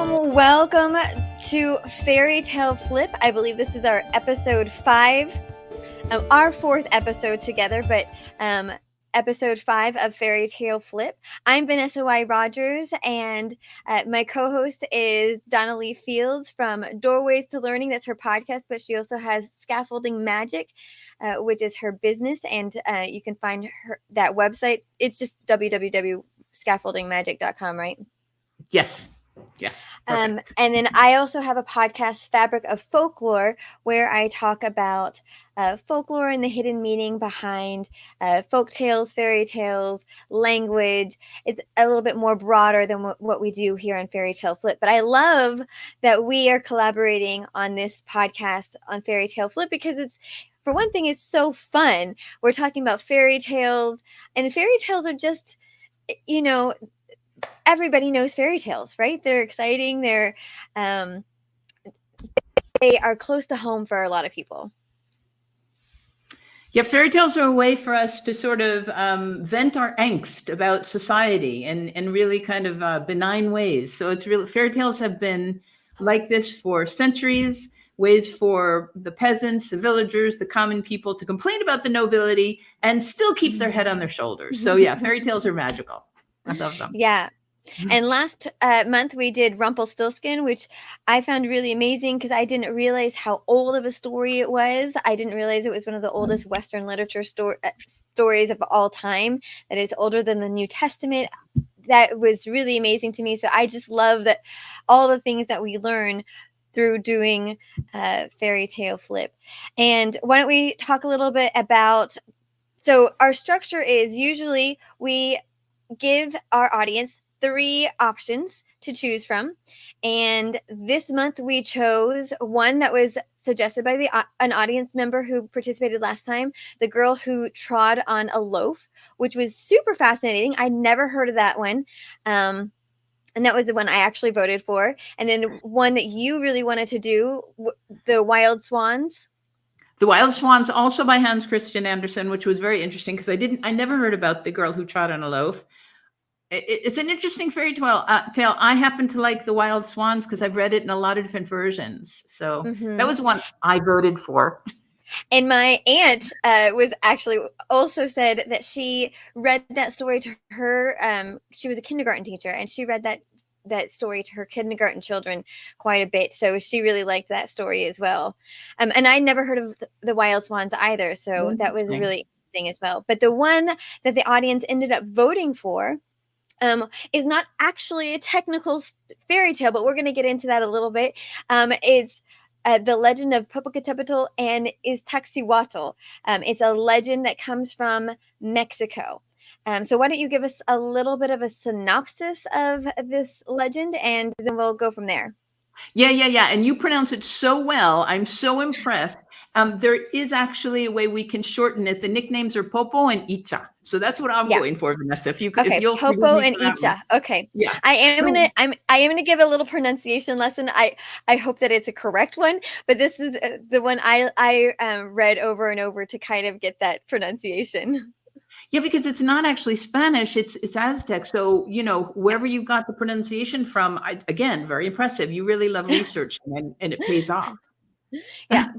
Welcome to Fairy Tale Flip. I believe this is our episode 5, our 4th episode together, but episode 5 of Fairy Tale Flip. I'm Vanessa Y. Rogers, and my co-host is Donna Lee Fields from Doorways to Learning. That's her podcast, but she also has Scaffolding Magic, which is her business, and you can find that website. It's just www.scaffoldingmagic.com, right? Yes. And then I also have a podcast, Fabric of Folklore, where I talk about folklore and the hidden meaning behind folk tales, fairy tales, language. It's a little bit more broader than what we do here on Fairy Tale Flip. But I love that we are collaborating on this podcast on Fairy Tale Flip because it's, for one thing, it's so fun. We're talking about fairy tales, and fairy tales are just, everybody knows fairy tales, right? They're exciting. They are close to home for a lot of people. Yeah, fairy tales are a way for us to sort of vent our angst about society in really kind of benign ways. So it's really, fairy tales have been like this for centuries, ways for the peasants, the villagers, the common people to complain about the nobility and still keep their head on their shoulders. So yeah, fairy tales are magical. I love them. Yeah. And last month we did Rumpelstiltskin, which I found really amazing because I didn't realize how old of a story it was. I didn't realize it was one of the oldest Western literature stories of all time, that it's older than the New Testament. That was really amazing to me. So I just love that all the things that we learn through doing Fairy Tale Flip. And why don't we talk a little bit about, so our structure is usually we give our audience 3 options to choose from, and this month we chose one that was suggested by an audience member who participated last time, the girl who trod on a loaf, which was super fascinating. I'd never heard of that one, and that was the one I actually voted for. And then one that you really wanted to do, the Wild Swans. The Wild Swans, also by Hans Christian Andersen, which was very interesting because I never heard about the girl who trod on a loaf. It's an interesting fairy tale. I happen to like the Wild Swans because I've read it in a lot of different versions. So that was one I voted for. And my aunt was actually also said that she read that story to her. She was a kindergarten teacher, and she read that story to her kindergarten children quite a bit. So she really liked that story as well. And I'd never heard of the Wild Swans either. So that was really interesting as well. But the one that the audience ended up voting for is not actually a technical fairy tale, but we're going to get into that a little bit. It's the legend of Popocatépetl and Iztaccíhuatl. It's a legend that comes from Mexico. So why don't you give us a little bit of a synopsis of this legend, and then we'll go from there. Yeah. And you pronounce it so well. I'm so impressed. There is actually a way we can shorten it. The nicknames are Popo and Icha. So that's what I'm going for, Vanessa. If you'll Popo and Icha. Okay. Yeah. I am gonna give a little pronunciation lesson. I hope that it's a correct one, but this is the one I read over and over to kind of get that pronunciation. Yeah, because it's not actually Spanish, it's Aztec. So, wherever you got the pronunciation from, again, very impressive. You really love research and it pays off. Yeah.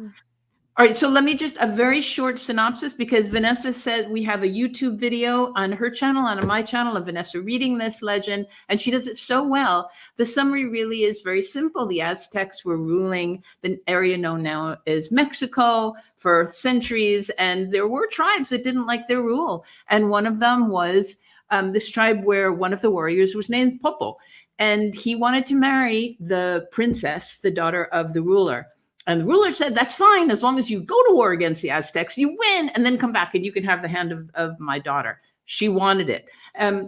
All right, so let me just a very short synopsis, because Vanessa said we have a YouTube video on her channel and on my channel of Vanessa reading this legend, and she does it so well. The summary really is very simple. The Aztecs were ruling the area known now as Mexico for centuries, and there were tribes that didn't like their rule. And one of them was this tribe where one of the warriors was named Popo, and he wanted to marry the princess, the daughter of the ruler. And the ruler said, that's fine, as long as you go to war against the Aztecs, you win, and then come back and you can have the hand of my daughter. She wanted it.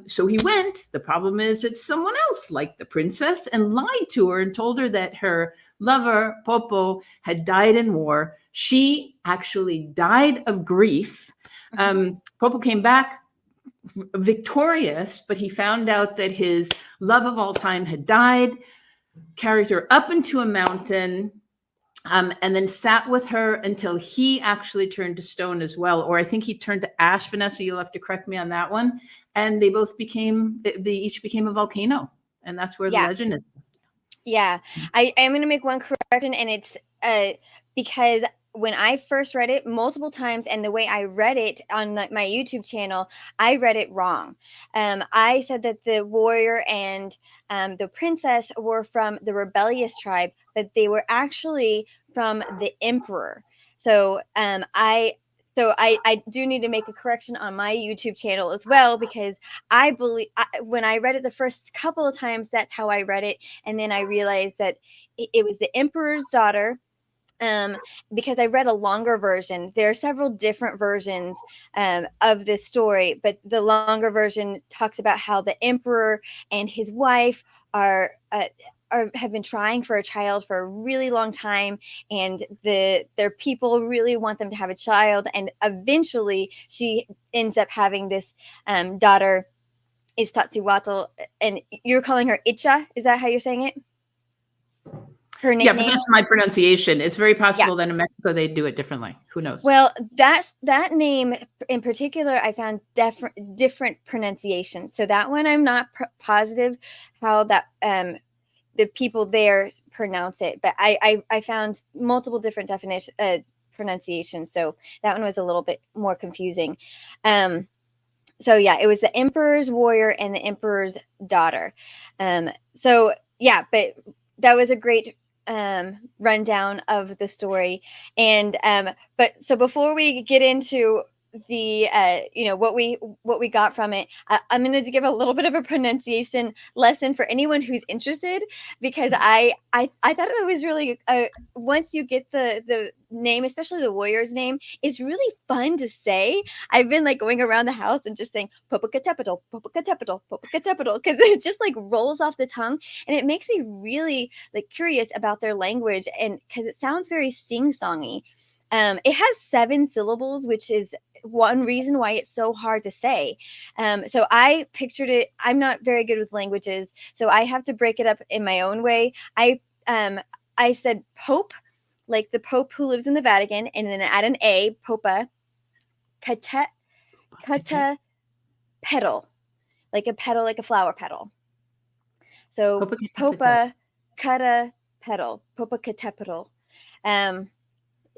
So he went. The problem is that someone else liked the princess and lied to her and told her that her lover, Popo, had died in war. She actually died of grief. Popo came back victorious, but he found out that his love of all time had died, carried her up into a mountain, and then sat with her until he actually turned to stone as well. Or I think he turned to ash, Vanessa, you'll have to correct me on that one. And they each became a volcano. And that's where the legend is. Yeah, I am going to make one correction, and it's because when I first read it multiple times, and the way I read it on my YouTube channel, I read it wrong. I said that the warrior and the princess were from the rebellious tribe, but they were actually from the emperor. So I do need to make a correction on my YouTube channel as well, because I believe when I read it the first couple of times, that's how I read it, and then I realized that it was the emperor's daughter. Um, because I read a longer version. There are several different versions of this story, but the longer version talks about how the emperor and his wife are have been trying for a child for a really long time, and their people really want them to have a child, and eventually she ends up having this daughter, Iztaccíhuatl, and you're calling her Itcha. Is that how you're saying it? Her Yeah, but nickname? that's my pronunciation. It's very Yeah. possible that in Mexico they do it differently. Who knows? Well, that name in particular, I found different pronunciations. So that one, I'm not positive how that the people there pronounce it, but I found multiple different definition pronunciations. So that one was a little bit more confusing. So yeah, it was the emperor's warrior and the emperor's daughter. So yeah, but that was a great rundown of the story. And but so before we get into the what we got from it, I'm going to give a little bit of a pronunciation lesson for anyone who's interested, because I thought it was really once you get the name, especially the warrior's name, it's really fun to say. I've been like going around the house and just saying Popocatépetl, Popocatépetl, Popocatépetl, because it just like rolls off the tongue, and it makes me really like curious about their language, and because it sounds very sing-songy. It has 7 syllables, which is one reason why it's so hard to say. So I pictured it. I'm not very good with languages, so I have to break it up in my own way. I said Pope, like the Pope who lives in the Vatican, and then add an A, Popa, Kata, Kata petal, like a petal, like a flower petal. So Popocatépetl. Popa, Kata petal, Popocatépetl.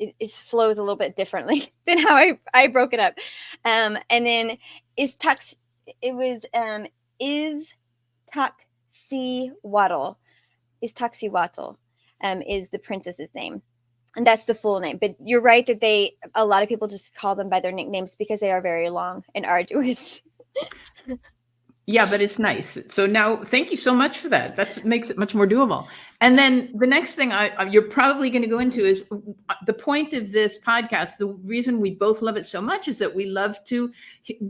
It flows a little bit differently than how I broke it up. And then Iztac, it was Iztaccíhuatl. Iztaccíhuatl is the princess's name. And that's the full name. But you're right that a lot of people just call them by their nicknames because they are very long and arduous. Yeah, but it's nice. So now, thank you so much for that. That makes it much more doable. And then the next thing you're probably going to go into is the point of this podcast. The reason we both love it so much is that we love to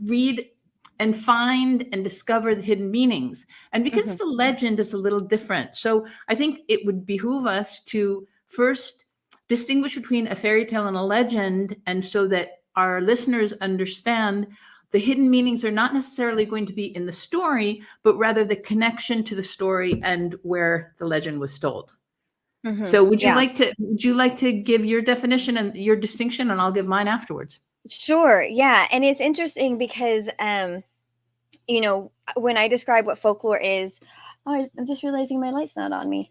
read and find and discover the hidden meanings. And because the legend is a little different, so I think it would behoove us to first distinguish between a fairy tale and a legend, and so that our listeners understand the hidden meanings are not necessarily going to be in the story, but rather the connection to the story and where the legend was told. So would you like to give your definition and your distinction, and I'll give mine afterwards? Sure. Yeah. And it's interesting because, when I describe what folklore is, I'm just realizing my light's not on me.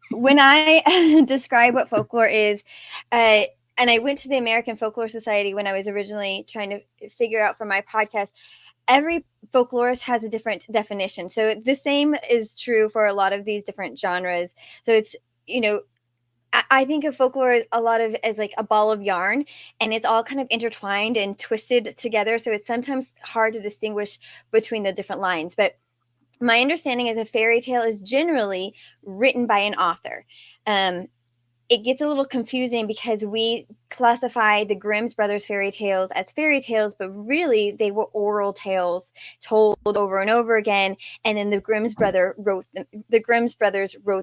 When I describe what folklore is, and I went to the American Folklore Society when I was originally trying to figure out for my podcast, every folklorist has a different definition. So the same is true for a lot of these different genres. So it's, I think of folklore a lot of as like a ball of yarn, and it's all kind of intertwined and twisted together. So it's sometimes hard to distinguish between the different lines. But my understanding is a fairy tale is generally written by an author. It gets a little confusing because we classify the Grimm's brothers fairy tales as fairy tales, but really they were oral tales told over and over again. And then the Grimm's brothers wrote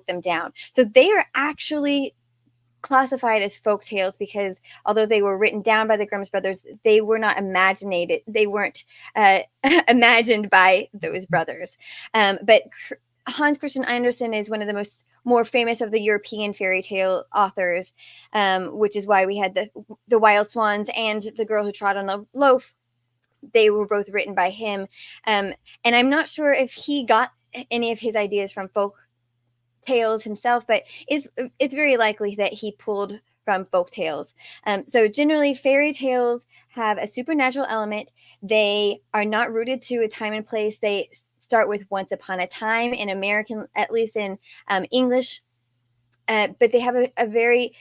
them down. So they are actually classified as folk tales because although they were written down by the Grimm's brothers, they were not imaginated. They weren't imagined by those brothers. But Hans Christian Andersen is one of the more famous of the European fairy tale authors, which is why we had the Wild Swans and The Girl Who Trod on a Loaf. They were both written by him, and I'm not sure if he got any of his ideas from folk tales himself, but it's very likely that he pulled from folk tales. So generally, fairy tales have a supernatural element. They are not rooted to a time and place. They start with once upon a time in American, at least in English, but they have a very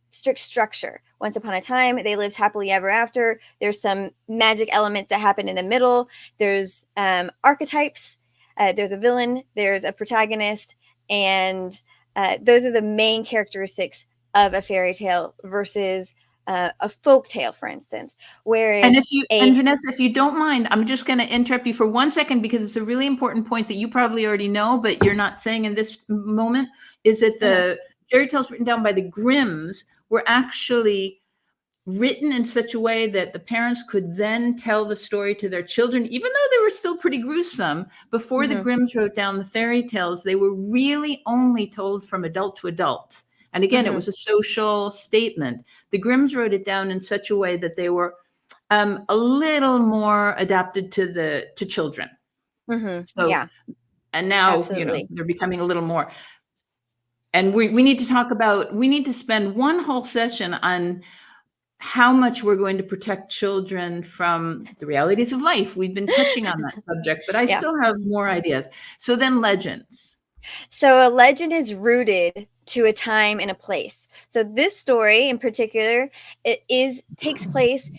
strict structure. Once upon a time, they lived happily ever after. There's some magic elements that happen in the middle. There's archetypes. There's a villain. There's a protagonist, and those are the main characteristics of a fairy tale versus a folk tale, for instance. Whereas, and Vanessa, if you don't mind, I'm just going to interrupt you for 1 second because it's a really important point that you probably already know, but you're not saying in this moment, is that the fairy tales written down by the Grimms were actually written in such a way that the parents could then tell the story to their children, even though they were still pretty gruesome. Before the Grimms wrote down the fairy tales, they were really only told from adult to adult. And again, it was a social statement. The Grimms wrote it down in such a way that they were a little more adapted to children. So, yeah. And now, Absolutely. they're becoming a little more. And we need to spend one whole session on how much we're going to protect children from the realities of life. We've been touching on that subject, but I still have more ideas. So then legends. So a legend is rooted to a time and a place. So this story in particular, takes place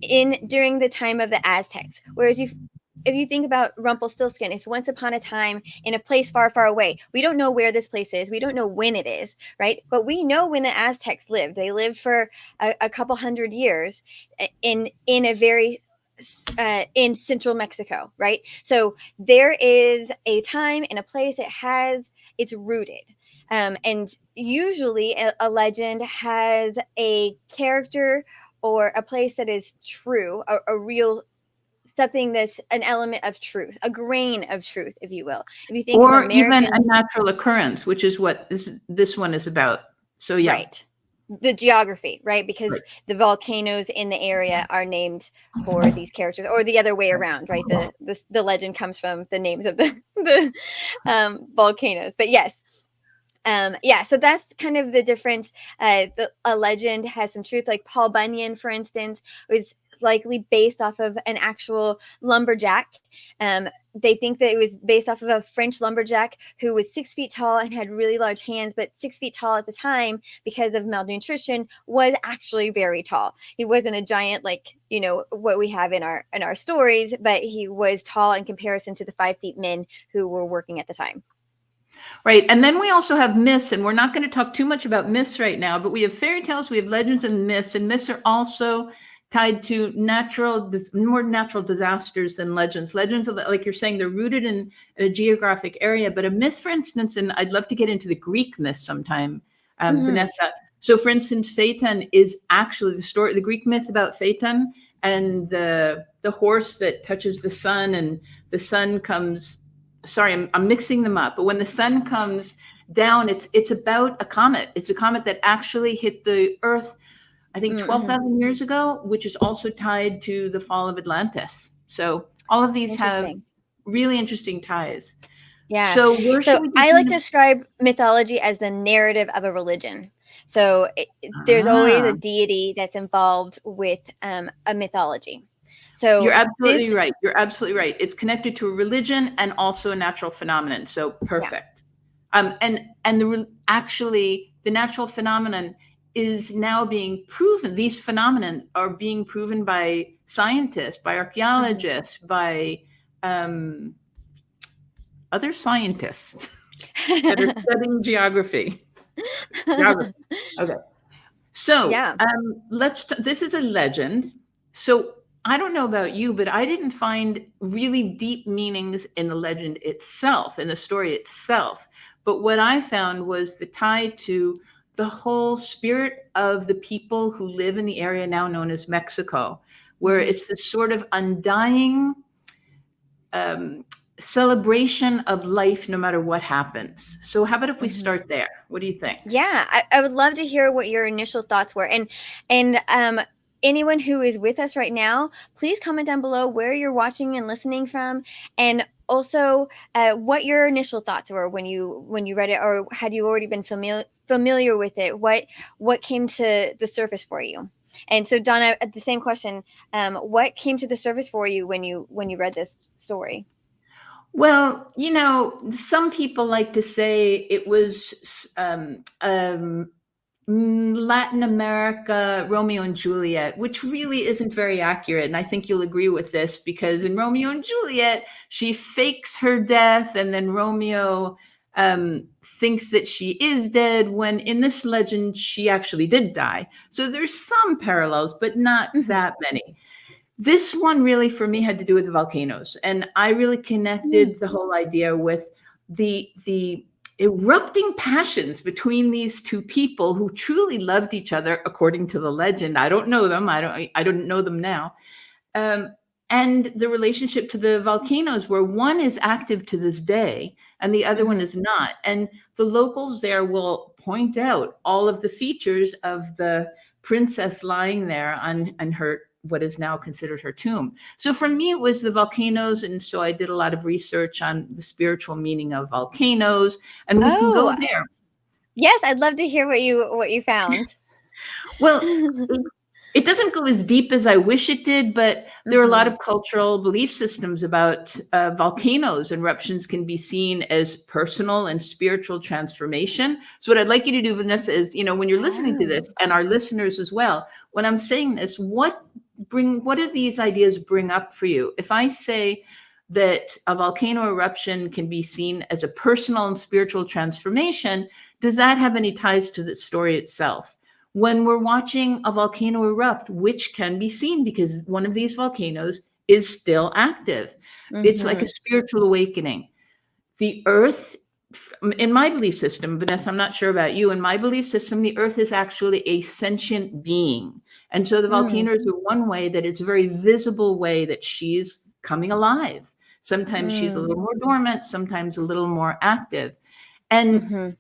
during the time of the Aztecs. Whereas if you think about Rumpelstiltskin, it's once upon a time in a place far, far away. We don't know where this place is. We don't know when it is, right? But we know when the Aztecs lived. They lived for a couple hundred years in a very in central Mexico, right? So there is a time and a place. It's rooted. And usually a legend has a character or a place that is true, a real something that's an element of truth, a grain of truth, if you will. If you think of American, even a natural occurrence, which is what this one is about. So yeah. Right. The geography, right? Because the volcanoes in the area are named for these characters, or the other way around, right? The legend comes from the names of the volcanoes. But yes. So that's kind of the difference. A legend has some truth, like Paul Bunyan, for instance, was likely based off of an actual lumberjack. They think that it was based off of a French lumberjack who was 6 feet tall and had really large hands, but 6 feet tall at the time because of malnutrition was actually very tall. He wasn't a giant like, what we have in our stories, but he was tall in comparison to the 5 feet men who were working at the time. Right. And then we also have myths, and we're not going to talk too much about myths right now, but we have fairy tales, we have legends and myths are also tied to more natural disasters than legends. Legends, like you're saying, they're rooted in a geographic area, but a myth, for instance, and I'd love to get into the Greek myths sometime, Vanessa. So for instance, Phaeton is actually the Greek myth about Phaeton and the horse that touches the sun, and the sun comes. Sorry, I'm mixing them up. But when the sun comes down, it's about a comet. It's a comet that actually hit the Earth, I think 12,000 years ago, which is also tied to the fall of Atlantis. So all of these have really interesting ties. Yeah. So I like to describe mythology as the narrative of a religion. So there's always a deity that's involved with a mythology. So you're absolutely right. You're absolutely right. It's connected to a religion and also a natural phenomenon. So perfect. Yeah. The natural phenomenon is now being proven. These phenomena are being proven by scientists, by archaeologists, by other scientists that are studying geography. Okay. So this is a legend. So I don't know about you, but I didn't find really deep meanings in the legend itself, in the story itself. But what I found was the tie to the whole spirit of the people who live in the area now known as Mexico, where it's this sort of undying celebration of life no matter what happens. So how about if we start there? What do you think? Yeah, I would love to hear what your initial thoughts were. And anyone who is with us right now, please comment down below where you're watching and listening from, and also what your initial thoughts were when you read it, or had you already been familiar with it? What came to the surface for you? And so, Donna, the same question: what came to the surface for you when you read this story? Well, some people like to say it was Latin America, Romeo and Juliet, which really isn't very accurate. And I think you'll agree with this, because in Romeo and Juliet, she fakes her death, and then Romeo thinks that she is dead, when in this legend, she actually did die. So there's some parallels, but not that many. This one really, for me, had to do with the volcanoes. And I really connected the whole idea with the erupting passions between these two people who truly loved each other, according to the legend. I don't know them. I don't know them now. And the relationship to the volcanoes, where one is active to this day and the other one is not. And the locals there will point out all of the features of the princess lying there on her, what is now considered her tomb. So for me, it was the volcanoes. And so I did a lot of research on the spiritual meaning of volcanoes, and we can go there. Yes, I'd love to hear what you found. Well, it doesn't go as deep as I wish it did, but there are a lot of cultural belief systems about volcanoes. Eruptions can be seen as personal and spiritual transformation. So what I'd like you to do, Vanessa, is, when you're listening to this, and our listeners as well, when I'm saying this, what do these ideas bring up for you? If I say that a volcano eruption can be seen as a personal and spiritual transformation, does that have any ties to the story itself? When we're watching a volcano erupt, which can be seen because one of these volcanoes is still active, it's like a spiritual awakening. The earth, in my belief system, Vanessa, I'm not sure about you, in my belief system, the earth is actually a sentient being. And so the volcanoes are one way that it's a very visible way that she's coming alive. Sometimes she's a little more dormant, sometimes a little more active. And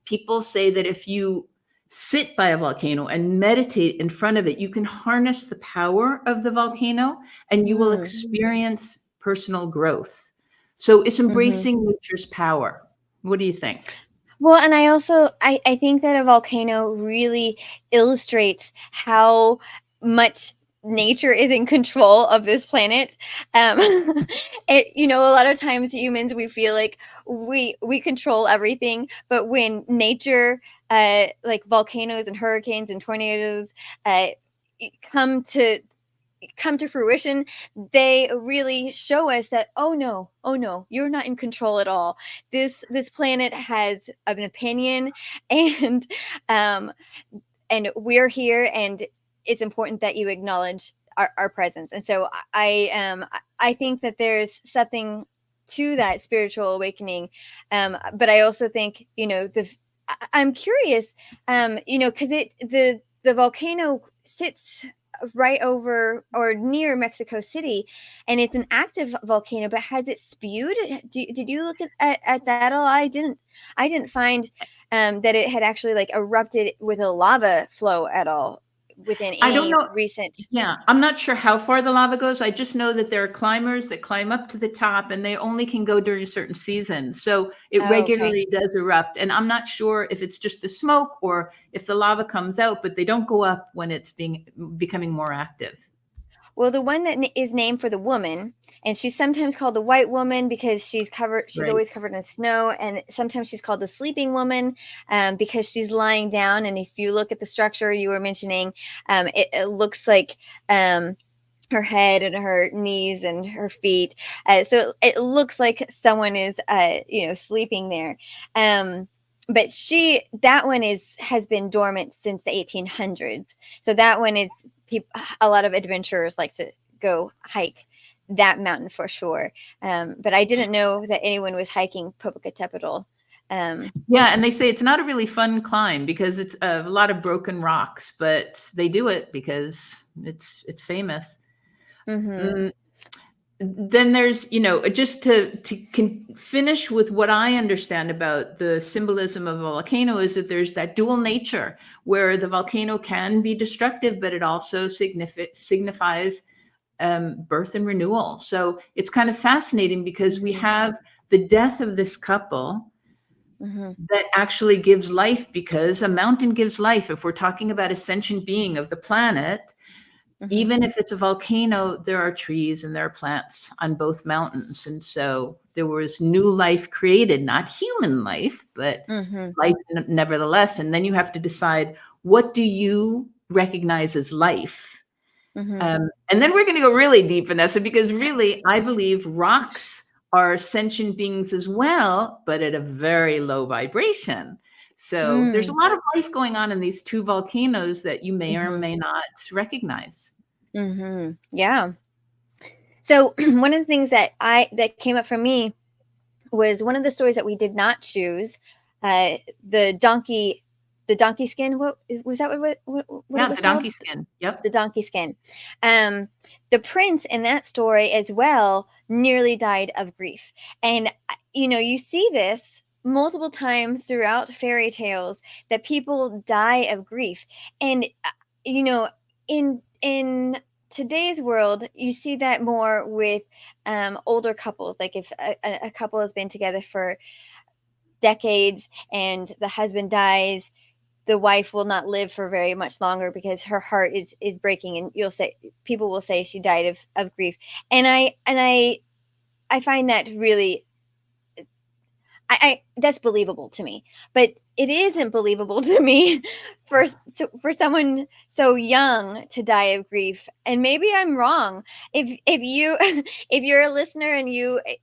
people say that if you sit by a volcano and meditate in front of it, you can harness the power of the volcano and you will experience personal growth. So it's embracing nature's power. What do you think? Well, and I also I think that a volcano really illustrates how much nature is in control of this planet. A lot of times humans, we feel like we control everything, but when nature, like volcanoes and hurricanes and tornadoes, come to fruition, they really show us that, oh no, you're not in control at all. This planet has an opinion, and we're here, and it's important that you acknowledge our presence. And so I think that there's something to that spiritual awakening, but I also think, I'm curious, because the volcano sits right over or near Mexico City, and it's an active volcano, but has it spewed? Did you look at that at all? I didn't find that it had actually like erupted with a lava flow at all within any I don't know. recent. Yeah, I'm not sure how far the lava goes. I just know that there are climbers that climb up to the top, and they only can go during certain seasons. So it regularly does erupt. And I'm not sure if it's just the smoke or if the lava comes out, but they don't go up when it's becoming more active. Well, the one that is named for the woman, and she's sometimes called the white woman because she's always covered in snow, and sometimes she's called the sleeping woman because she's lying down. And if you look at the structure you were mentioning, it looks like her head and her knees and her feet. So it looks like someone is, sleeping there. But that one has been dormant since the 1800s. So that one is, a lot of adventurers like to go hike that mountain for sure. But I didn't know that anyone was hiking Popocatépetl. Yeah, and they say it's not a really fun climb because it's a lot of broken rocks, but they do it because it's famous. then there's, just to finish with what I understand about the symbolism of a volcano is that there's that dual nature where the volcano can be destructive, but it also signifies birth and renewal. So it's kind of fascinating because we have the death of this couple that actually gives life, because a mountain gives life. If we're talking about a sentient being of the planet, even if it's a volcano, there are trees and there are plants on both mountains. And so there was new life created, not human life, but life nevertheless. And then you have to decide, what do you recognize as life? And then we're going to go really deep, Vanessa, because really, I believe rocks are sentient beings as well, but at a very low vibration. So there's a lot of life going on in these two volcanoes that you may or may not recognize. Yeah. So one of the things that came up for me was one of the stories that we did not choose, the donkey skin. What was that? What it was the called? donkey skin. Yep. The donkey skin. The prince in that story as well nearly died of grief. And, you see this multiple times throughout fairy tales, that people die of grief. And, in today's world, you see that more with older couples. Like if a couple has been together for decades and the husband dies, the wife will not live for very much longer because her heart is breaking, and people will say she died of grief. And I find that really, that's believable to me. But it isn't believable to me for someone so young to die of grief. And maybe I'm wrong. If you're a listener and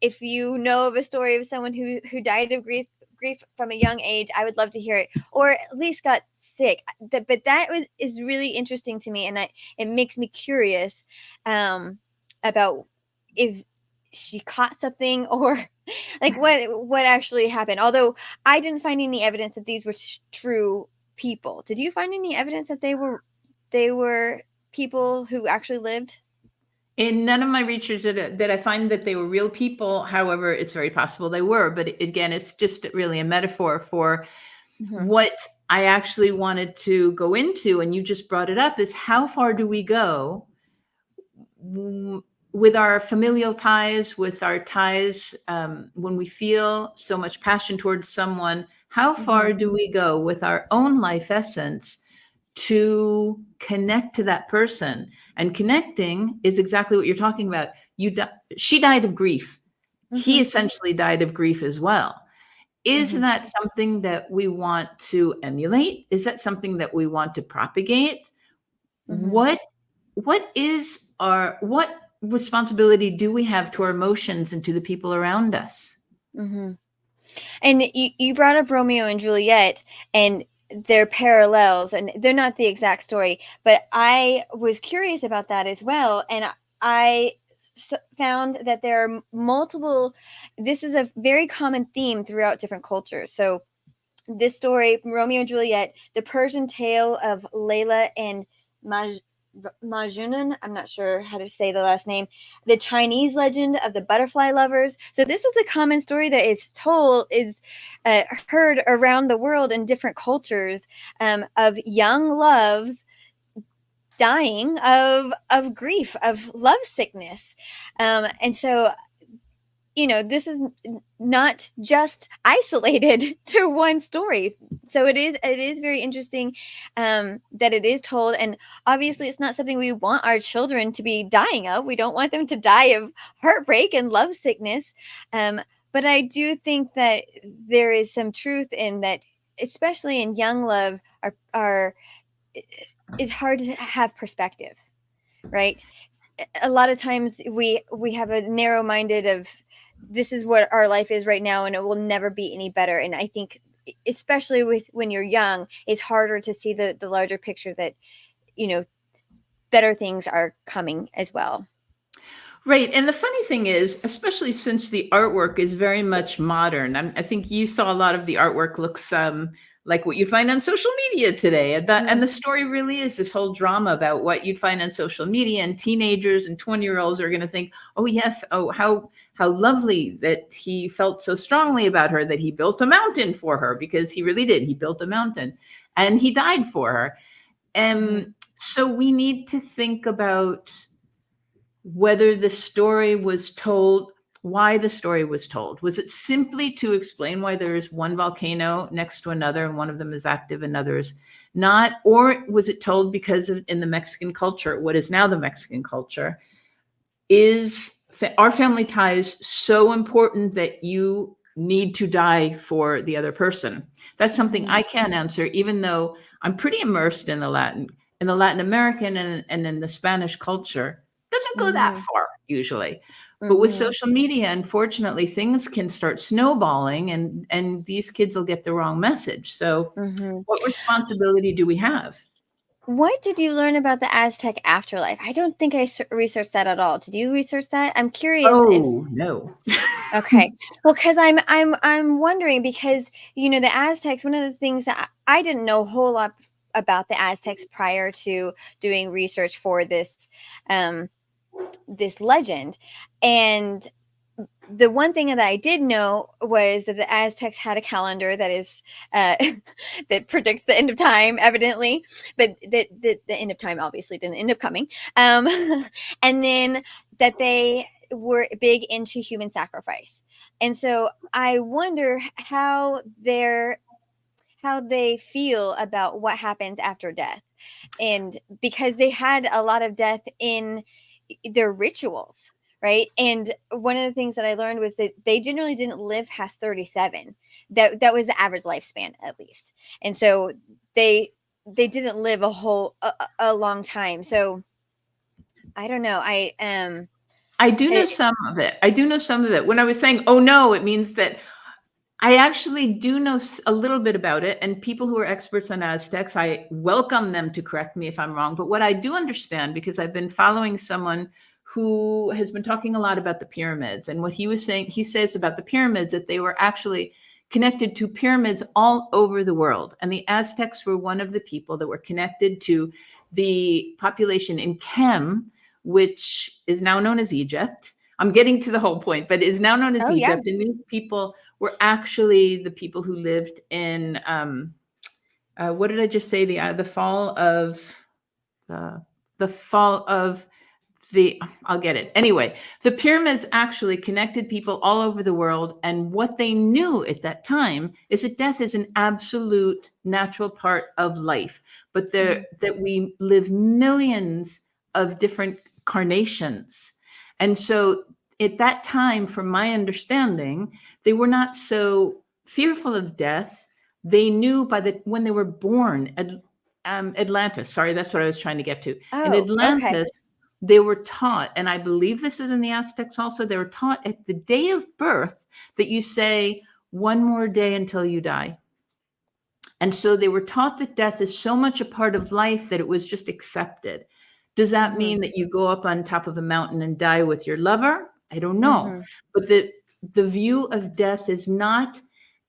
if you know of a story of someone who died of grief from a young age, I would love to hear it, or at least got sick. But that is really interesting to me, and it makes me curious about if she caught something, or like what actually happened. Although I didn't find any evidence that these were true people. Did you find any evidence that they were people who actually lived? In none of my research did I find that they were real people. However, it's very possible they were. But again, it's just really a metaphor for what I actually wanted to go into. And you just brought it up, is how far do we go with our familial ties, with our ties when we feel so much passion towards someone? How far do we go with our own life essence to connect to that person? And connecting is exactly what you're talking about. She died of grief. He essentially died of grief as well. Is that something that we want to emulate? Is that something that we want to propagate? What responsibility do we have to our emotions and to the people around us? And you brought up Romeo and Juliet, and they're parallels, and they're not the exact story, but I was curious about that as well. And I found that there are multiple, this is a very common theme throughout different cultures. So this story, Romeo and Juliet, the Persian tale of Layla and Majnun, I'm not sure how to say the last name, the Chinese legend of the butterfly lovers. So this is the common story that is heard around the world in different cultures, of young loves dying of grief, of love sickness. And so, this is not just isolated to one story. So it is very interesting that it is told. And obviously it's not something we want our children to be dying of. We don't want them to die of heartbreak and love sickness. But I do think that there is some truth in that, especially in young love, it's hard to have perspective, right? A lot of times we have a narrow-minded of, this is what our life is right now and it will never be any better. And I think especially when you're young, it's harder to see the larger picture that, better things are coming as well. Right. And the funny thing is, especially since the artwork is very much modern, I think you saw a lot of the artwork looks like what you find on social media today. And the story really is this whole drama about what you'd find on social media, and teenagers and 20-year-olds are going to think, oh yes, oh how lovely that he felt so strongly about her that he built a mountain for her, because he really did. He built a mountain and he died for her. And so we need to think about whether the story was told, why the story was told. Was it simply to explain why there is one volcano next to another and one of them is active and others not? Or was it told because in the Mexican culture, what is now the Mexican culture, is our family ties so important that you need to die for the other person? That's something I can't answer, even though I'm pretty immersed in the Latin American and in the Spanish culture. It doesn't go that far usually. But with social media, unfortunately, things can start snowballing, and these kids will get the wrong message. So what responsibility do we have? What did you learn about the Aztec afterlife? I don't think I researched that at all. Did you research that? I'm curious if. Oh, no. Okay. Well, because I'm wondering, because the Aztecs. One of the things that I didn't know a whole lot about the Aztecs prior to doing research for this this legend, and the one thing that I did know was that the Aztecs had a calendar that is that predicts the end of time, evidently, but the end of time obviously didn't end up coming. And then that they were big into human sacrifice, and so I wonder how they feel about what happens after death, and because they had a lot of death in their rituals, right? And one of the things that I learned was that they generally didn't live past 37. That was the average lifespan, at least. And so they didn't live a long time. So I don't know. I do know some of it. I do know some of it. When I was saying, oh no, it means that I actually do know a little bit about it. And people who are experts on Aztecs, I welcome them to correct me if I'm wrong. But what I do understand, because I've been following someone who has been talking a lot about the pyramids, and what he was saying, he says about the pyramids that they were actually connected to pyramids all over the world. And the Aztecs were one of the people that were connected to the population in Kem, which is now known as Egypt. I'm getting to the whole point, but is now known as Egypt. And these people were actually the people who lived in, what did I just say? The fall of I'll get it. Anyway, the pyramids actually connected people all over the world. And what they knew at that time is that death is an absolute natural part of life, but that we live millions of different carnations. And so at that time, from my understanding, they were not so fearful of death. They knew when they were born, Atlantis, sorry, that's what I was trying to get to. In Atlantis, they were taught, and I believe this is in the Aztecs also, they were taught at the day of birth that you say, one more day until you die. And so they were taught that death is so much a part of life that it was just accepted. Does that mean that you go up on top of a mountain and die with your lover? I don't know. But the view of death is not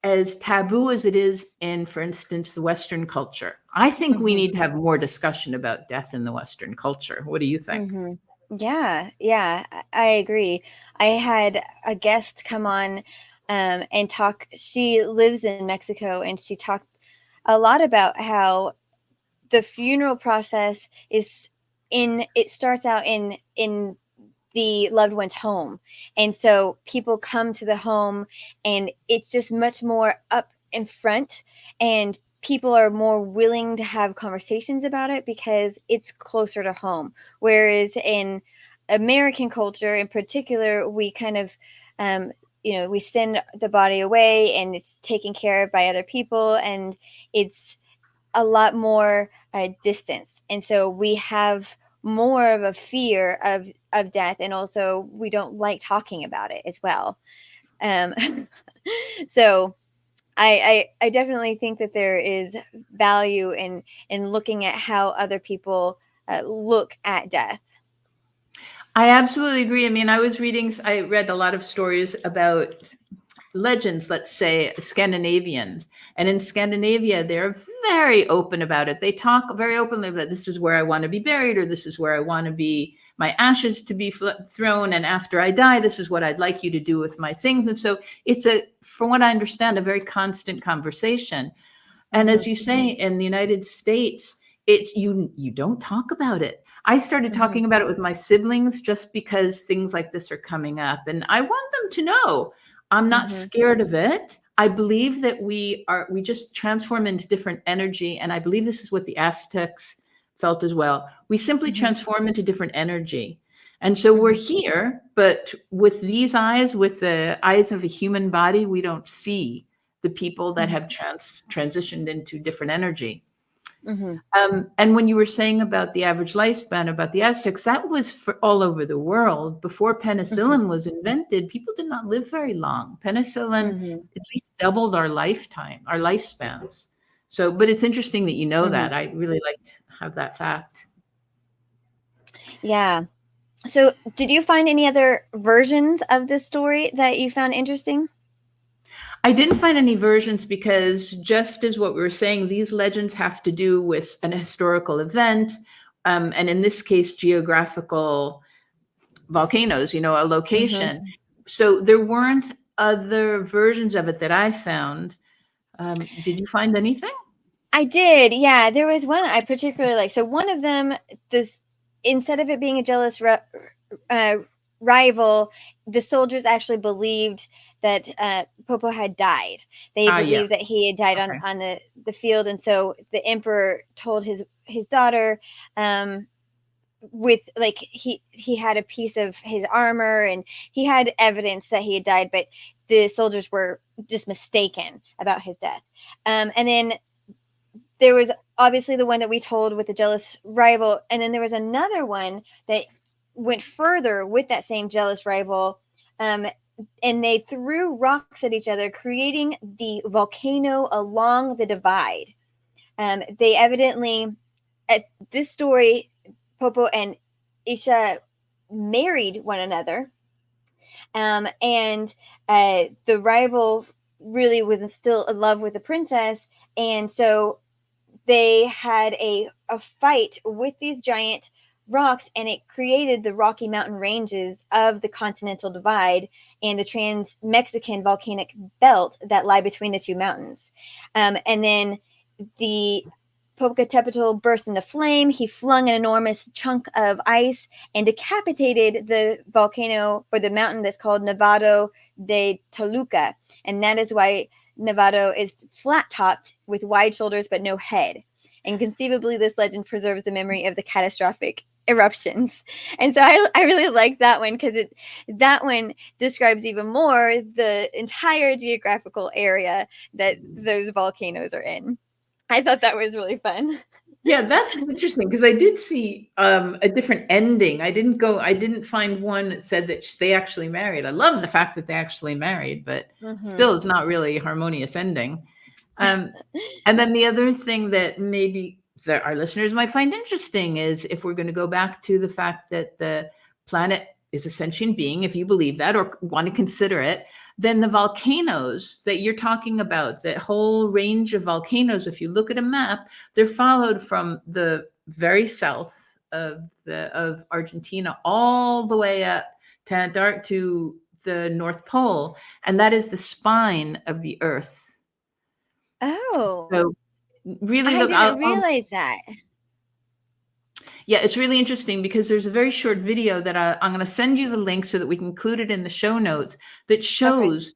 as taboo as it is in, for instance, the Western culture. I think we need to have more discussion about death in the Western culture. What do you think? Yeah, I agree. I had a guest come on and talk. She lives in Mexico, and she talked a lot about how the funeral process it starts out in the loved one's home. And so people come to the home, and it's just much more up in front, and people are more willing to have conversations about it because it's closer to home. Whereas in American culture in particular, we kind of, we send the body away and it's taken care of by other people, and it's a lot more distance. And so we have more of a fear of death, and also we don't like talking about it as well. So I definitely think that there is value in looking at how other people look at death. I absolutely agree. I mean, I read a lot of stories about legends, let's say Scandinavians, and in Scandinavia, they're very open about it. They talk very openly about this is where I want to be buried, or this is where I want to be my ashes to be thrown. And after I die, this is what I'd like you to do with my things. And so it's from what I understand, a very constant conversation. And as you say, in the United States, you don't talk about it. I started talking about it with my siblings just because things like this are coming up. And I want them to know I'm not scared of it. I believe that we just transform into different energy. And I believe this is what the Aztecs felt as well. We simply transform into different energy. And so we're here, but with these eyes, with the eyes of a human body, we don't see the people that have transitioned into different energy. And when you were saying about the average lifespan, about the Aztecs, that was for all over the world. Before penicillin was invented, people did not live very long. Penicillin at least doubled our lifespans. So, but it's interesting that you know that. I really like to have that fact. Yeah. So did you find any other versions of this story that you found interesting? I didn't find any versions because, just as what we were saying, these legends have to do with an historical event, and in this case, geographical volcanoes, a location. So there weren't other versions of it that I found. Did you find anything? I did. Yeah, there was one I particularly like. So one of them, instead of it being a jealous rival, the soldiers actually believed that Popo had died. They believed that he had died on the field, and so the emperor told his daughter, with like he had a piece of his armor and he had evidence that he had died, but the soldiers were just mistaken about his death. And then there was obviously the one that we told with the jealous rival, and then there was another one that went further with that same jealous rival, and they threw rocks at each other, creating the volcano along the divide. They evidently, at this story, Popo and Isha married one another, and the rival really was still in love with the princess, and so they had a fight with these giant rocks, and it created the Rocky Mountain ranges of the Continental Divide and the Trans-Mexican volcanic belt that lie between the two mountains. And then the Popocatépetl burst into flame. He flung an enormous chunk of ice and decapitated the volcano, or the mountain, that's called Nevado de Toluca. And that is why Nevado is flat-topped with wide shoulders but no head. And conceivably, this legend preserves the memory of the catastrophic eruptions. And so I really like that one, because that one describes even more the entire geographical area that those volcanoes are in. I thought that was really fun. Yeah, that's interesting, because I did see a different ending. I didn't find one that said that they actually married. I love the fact that they actually married, but still it's not really a harmonious ending. And then the other thing that maybe that our listeners might find interesting is, if we're going to go back to the fact that the planet is a sentient being, if you believe that or want to consider it, then the volcanoes that you're talking about, that whole range of volcanoes, if you look at a map, they're followed from the very south of Argentina all the way up to the North Pole, and that is the spine of the Earth. Oh, so really, I didn't realize that. Yeah, it's really interesting, because there's a very short video that I'm going to send you the link so that we can include it in the show notes, that shows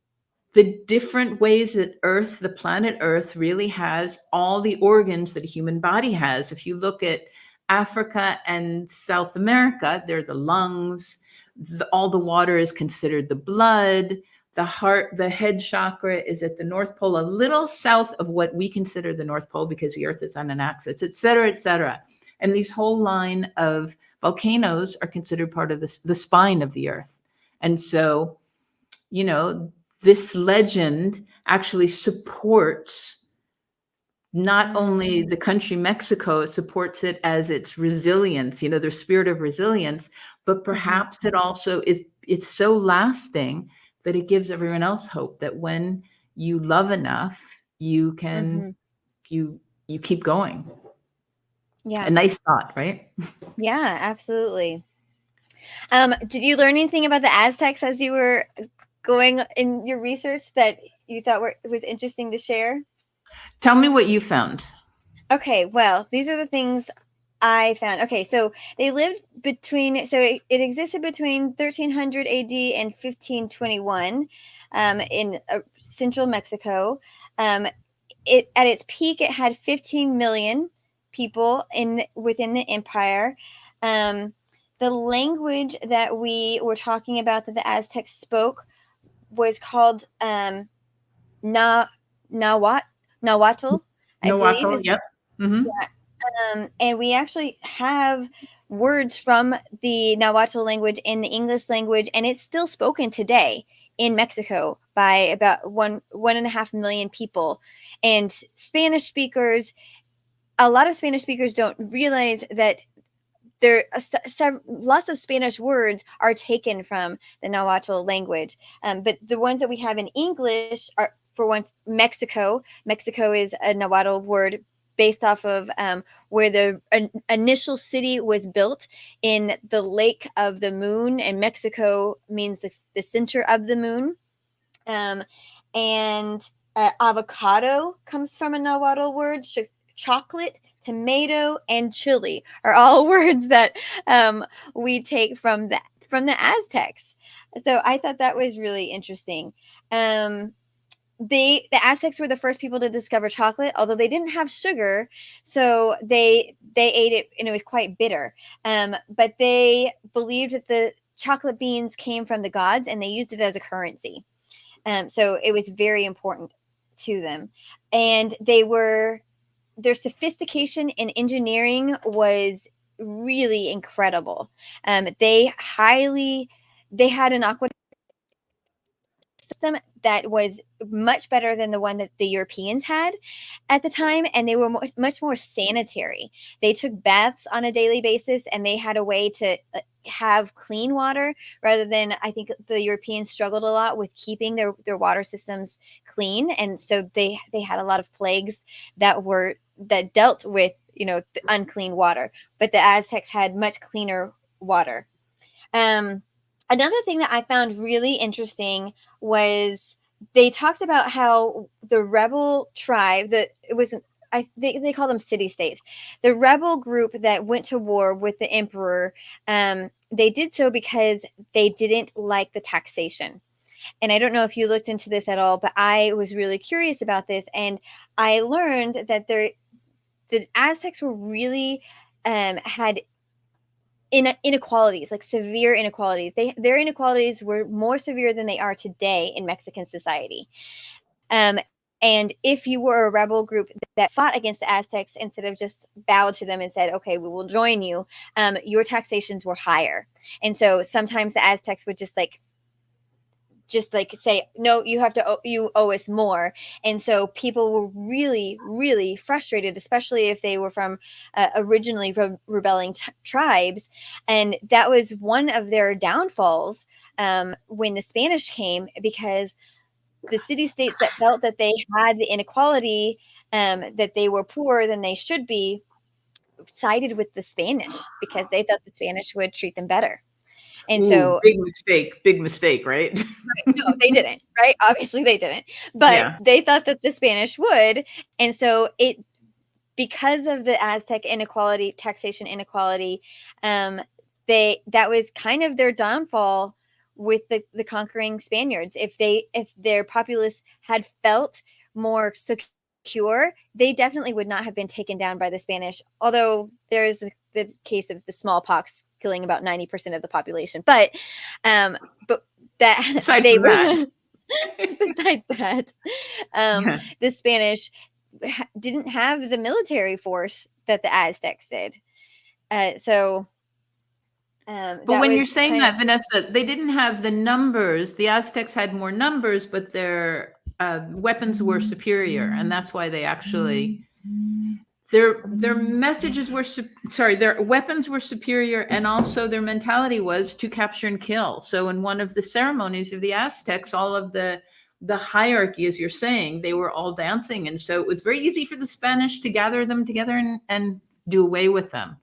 the different ways that Earth, the planet Earth, really has all the organs that a human body has. If you look at Africa and South America, they're the lungs. All the water is considered the blood. The heart, the head chakra is at the North Pole, a little south of what we consider the North Pole, because the Earth is on an axis, et cetera, et cetera. And these whole line of volcanoes are considered part of the spine of the Earth. And so, this legend actually supports not only the country Mexico, it supports it as its resilience, their spirit of resilience, but perhaps it also it's so lasting but it gives everyone else hope that when you love enough, you can, you keep going. Yeah. A nice thought, right? Yeah, absolutely. Did you learn anything about the Aztecs as you were going in your research that you thought was interesting to share? Tell me what you found. Okay, well, these are the things I found. Okay, so they lived between, so it existed between 1300 AD and 1521 in central Mexico. At its peak, it had 15 million people within the empire. The language that we were talking about that the Aztecs spoke was called Na Nahuatl, I believe Nahuatl, is. yep. Mm-hmm. And we actually have words from the Nahuatl language in the English language, and it's still spoken today in Mexico by about 1.5 million people. And Spanish speakers, a lot of Spanish speakers don't realize that lots of Spanish words are taken from the Nahuatl language, but the ones that we have in English are, for once, Mexico. Mexico is a Nahuatl word based off of where the initial city was built in the lake of the moon, and Mexico means the center of the moon. And avocado comes from a Nahuatl word. Chocolate, tomato, and chili are all words that we take from the Aztecs. So I thought that was really interesting. The Aztecs were the first people to discover chocolate, although they didn't have sugar, so they ate it and it was quite bitter. But they believed that the chocolate beans came from the gods, and they used it as a currency. So it was very important to them, and their sophistication in engineering was really incredible. They had an aqua system that was much better than the one that the Europeans had at the time, and they were much more sanitary. They took baths on a daily basis, and they had a way to have clean water rather than, I think the Europeans struggled a lot with keeping their water systems clean, and so they had a lot of plagues that dealt with the unclean water, but the Aztecs had much cleaner water. Another thing that I found really interesting was they talked about how the rebel tribe, that it wasn't, they call them city states, the rebel group that went to war with the emperor, they did so because they didn't like the taxation. And I don't know if you looked into this at all, but I was really curious about this, and I learned that the Aztecs were really had inequalities, like severe inequalities. Their inequalities were more severe than they are today in Mexican society. And if you were a rebel group that fought against the Aztecs instead of just bowed to them and said, okay, we will join you, your taxations were higher. And so sometimes the Aztecs would just say, no, you owe us more. And so people were really, really frustrated, especially if they were from originally rebelling tribes. And that was one of their downfalls when the Spanish came, because the city states that felt that they had the inequality, that they were poorer than they should be, sided with the Spanish because they thought the Spanish would treat them better. And Ooh, so, big mistake, right? right, no, they didn't, right? Obviously they didn't, but Yeah. they thought that the Spanish would. And so because of the Aztec inequality, taxation inequality, that was kind of their downfall with the conquering Spaniards. If their populace had felt more secure, they definitely would not have been taken down by the Spanish. Although there is the case of the smallpox killing about 90% of the population, but that Aside they from were. that. Besides that, Yeah. the Spanish didn't have the military force that the Aztecs did. So But that when you're was saying kind of. that, Vanessa, they didn't have the numbers. The Aztecs had more numbers, but their weapons were superior, and that's why they actually their messages were sorry, their weapons were superior, and also their mentality was to capture and kill. So in one of the ceremonies of the Aztecs, all of the hierarchy, as you're saying, they were all dancing, and so it was very easy for the Spanish to gather them together and do away with them.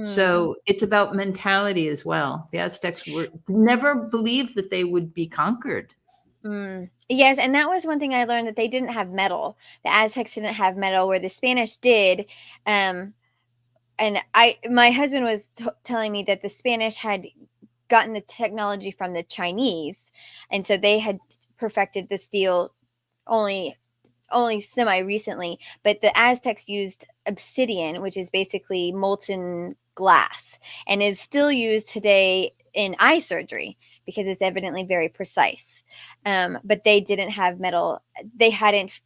So it's about mentality as well. The Aztecs were never believed that they would be conquered. Yes, and that was one thing I learned, that they didn't have metal. The Aztecs didn't have metal, where the Spanish did. And my husband was telling me that the Spanish had gotten the technology from the Chinese, and so they had perfected the steel only semi recently. But the Aztecs used obsidian, which is basically molten glass, and is still used today in eye surgery because it's evidently very precise. But they didn't have metal. They hadn't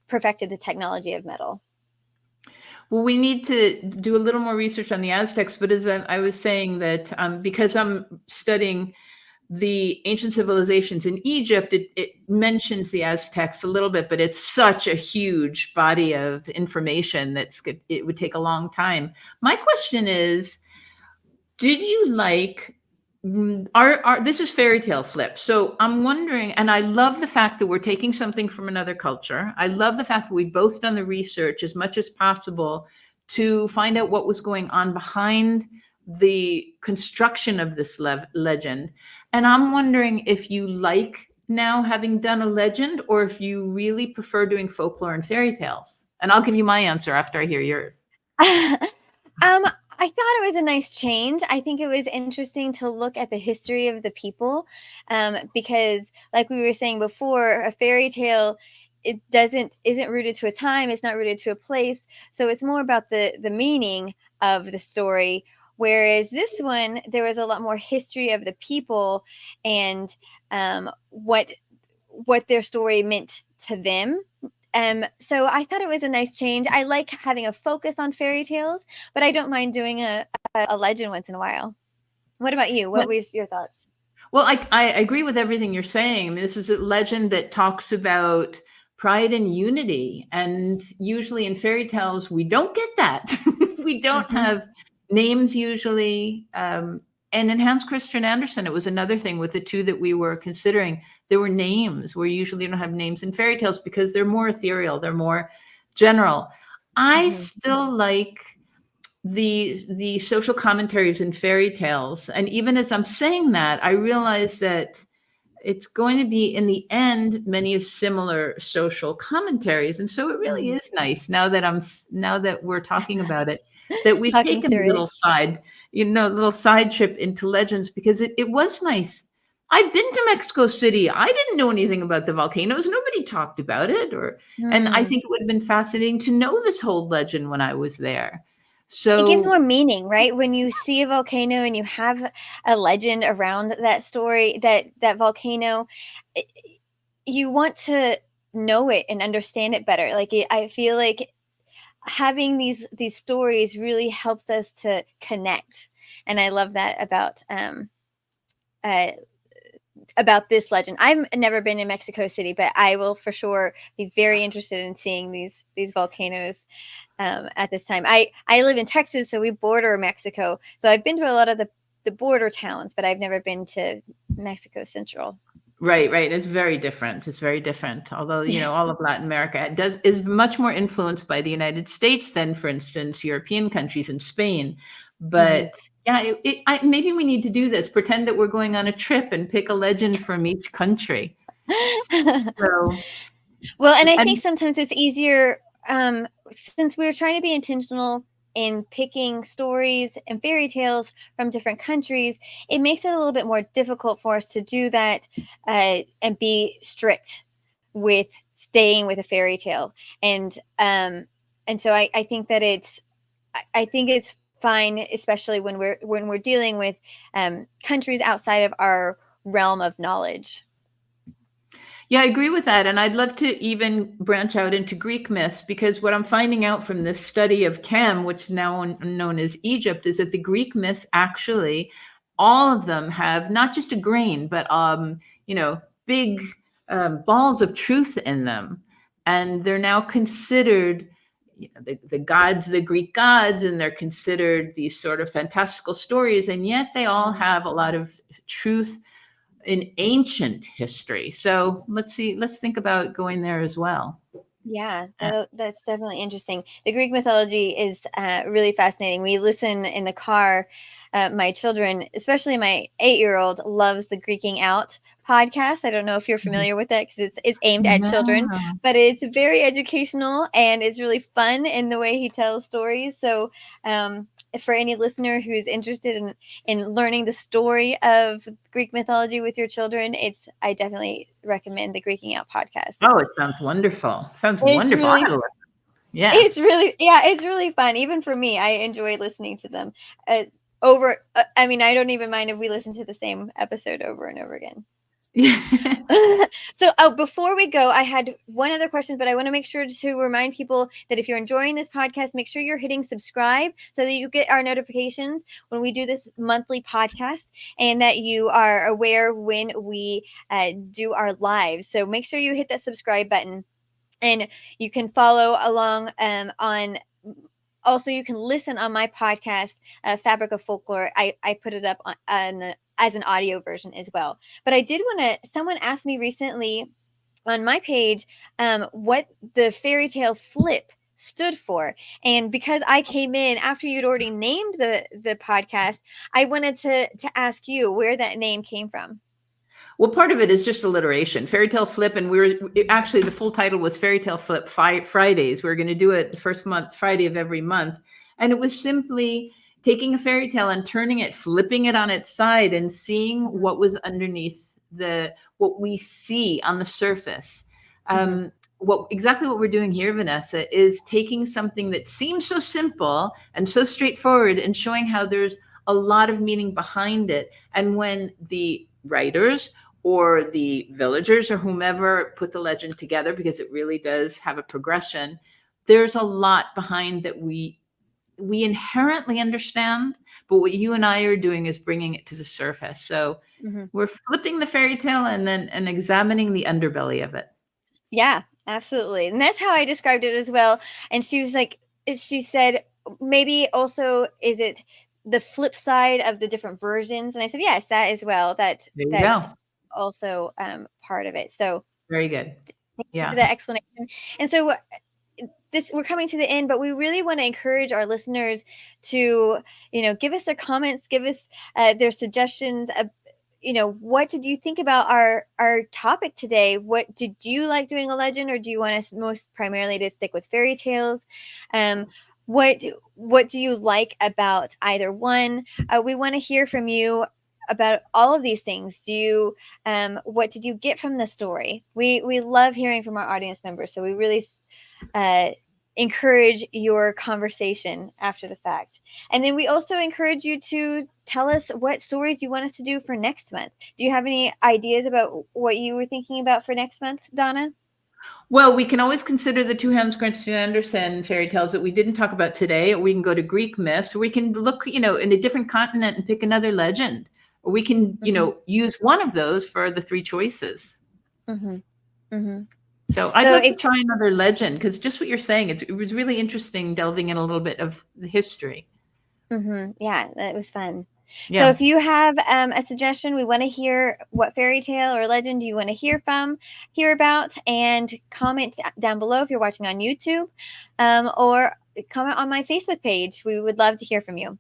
perfected the technology of metal. Well, we need to do a little more research on the Aztecs, but as I was saying that because I'm studying the ancient civilizations in Egypt, it mentions the Aztecs a little bit, but it's such a huge body of information it would take a long time. My question is, did you like this is fairy tale flip. So I'm wondering, and I love the fact that we're taking something from another culture. I love the fact that we've both done the research as much as possible to find out what was going on behind the construction of this legend. And I'm wondering if you like now having done a legend, or if you really prefer doing folklore and fairy tales. And I'll give you my answer after I hear yours. I thought it was a nice change. I think it was interesting to look at the history of the people, because, like we were saying before, a fairy tale, it isn't rooted to a time. It's not rooted to a place. So it's more about the meaning of the story. Whereas this one, there was a lot more history of the people and what their story meant to them. So I thought it was a nice change. I like having a focus on fairy tales, but I don't mind doing a legend once in a while. What about you? What were your thoughts? Well, I agree with everything you're saying. I mean, this is a legend that talks about pride and unity. And usually in fairy tales, we don't get that. We don't have names usually. And in Hans Christian Andersen, it was another thing with the two that we were considering. There were names where you usually don't have names in fairy tales because they're more ethereal, they're more general. I still like the social commentaries in fairy tales. And even as I'm saying that, I realize that it's going to be, in the end, many of similar social commentaries. And so it really is nice now that we're talking about it, that we've taken a little side trip into legends, because it was nice. I've been to Mexico City. I didn't know anything about the volcanoes. Nobody talked about it, and I think it would have been fascinating to know this whole legend when I was there. So it gives more meaning, right? When you see a volcano and you have a legend around that story, that volcano, you want to know it and understand it better. I feel like having these stories really helps us to connect, and I love that about this legend. I've never been in Mexico City, but I will for sure be very interested in seeing these volcanoes at this time. I live in Texas, so we border Mexico. So I've been to a lot of the border towns, but I've never been to Mexico Central. Right. It's very different. Although, all of Latin America is much more influenced by the United States than, for instance, European countries and Spain. But maybe we need to do this, pretend that we're going on a trip and pick a legend from each country. Well, and I think sometimes it's easier, since we're trying to be intentional in picking stories and fairy tales from different countries, it makes it a little bit more difficult for us to do that and be strict with staying with a fairy tale. And so I think that it's fine, especially when we're dealing with countries outside of our realm of knowledge. Yeah, I agree with that. And I'd love to even branch out into Greek myths, because what I'm finding out from this study of Chem, which is now known as Egypt, is that the Greek myths, actually, all of them have not just a grain, but big balls of truth in them. And they're now considered the gods, the Greek gods, and they're considered these sort of fantastical stories, and yet they all have a lot of truth in ancient history. So let's think about going there as well. Yeah, that's definitely interesting. The Greek mythology is really fascinating. We listen in the car. My children, especially my 8-year-old, loves the Greeking Out podcast. I don't know if you're familiar with that because it's aimed at children, but it's very educational and it's really fun in the way he tells stories. So for any listener who's interested in learning the story of Greek mythology with your children, I definitely recommend the Greeking Out podcast. It sounds wonderful. Sounds wonderful. Really, yeah, it's really fun. Even for me, I enjoy listening to them. I don't even mind if we listen to the same episode over and over again. So before we go, I had one other question, but I want to make sure to remind people that if you're enjoying this podcast, make sure you're hitting subscribe so that you get our notifications when we do this monthly podcast and that you are aware when we do our lives. So make sure you hit that subscribe button, and you can follow along on. Also, you can listen on my podcast, Fabric of Folklore. I put it up as an audio version as well. But I did want to, someone asked me recently on my page what the fairy tale flip stood for. And because I came in after you'd already named the podcast, I wanted to ask you where that name came from. Well, part of it is just alliteration. Fairy Tale Flip, and actually the full title was Fairy Tale Flip Fridays. We were going to do it the first Friday of every month. And it was simply taking a fairy tale and turning it, flipping it on its side and seeing what was underneath what we see on the surface. Exactly what we're doing here, Vanessa, is taking something that seems so simple and so straightforward and showing how there's a lot of meaning behind it. And when the writers or the villagers or whomever put the legend together, because it really does have a progression, there's a lot behind that we inherently understand, but what you and I are doing is bringing it to the surface. So we're flipping the fairy tale and examining the underbelly of it. Yeah, absolutely. And that's how I described it as well. And she said, maybe also, is it the flip side of the different versions? And I said, yes, that as well. That's also part of it. So very good. Yeah. For that explanation. And so we're coming to the end, but we really want to encourage our listeners to, give us their comments, give us their suggestions. What did you think about our topic today? What did you like doing a legend, or do you want us most primarily to stick with fairy tales? What do you like about either one? We want to hear from you about all of these things. What did you get from the story? We love hearing from our audience members, so we really encourage your conversation after the fact. And then we also encourage you to tell us what stories you want us to do for next month. Do you have any ideas about what you were thinking about for next month, Donna? Well, we can always consider the two Hans Christian Andersen fairy tales that we didn't talk about today, or we can go to Greek myths, or we can look, in a different continent and pick another legend, or we can, use one of those for the three choices. So I'd like to try another legend, because just what you're saying, it was really interesting delving in a little bit of the history. Yeah, that was fun. Yeah. So if you have a suggestion, we want to hear what fairy tale or legend you want to hear about, and comment down below if you're watching on YouTube, or comment on my Facebook page. We would love to hear from you.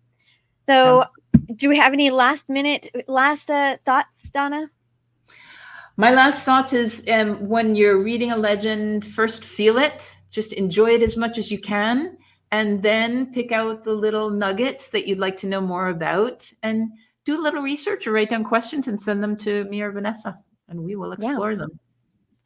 So do we have any last thoughts, Donna? My last thoughts is when you're reading a legend, first feel it, just enjoy it as much as you can, and then pick out the little nuggets that you'd like to know more about, and do a little research or write down questions and send them to me or Vanessa, and we will explore them.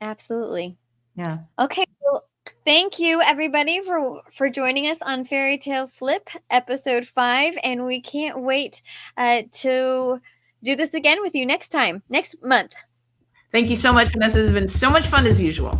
Absolutely. Yeah. Okay. Well, thank you everybody for joining us on Fairy Tale Flip episode 5, and we can't wait to do this again with you next month. Thank you so much, Vanessa. It's been so much fun as usual.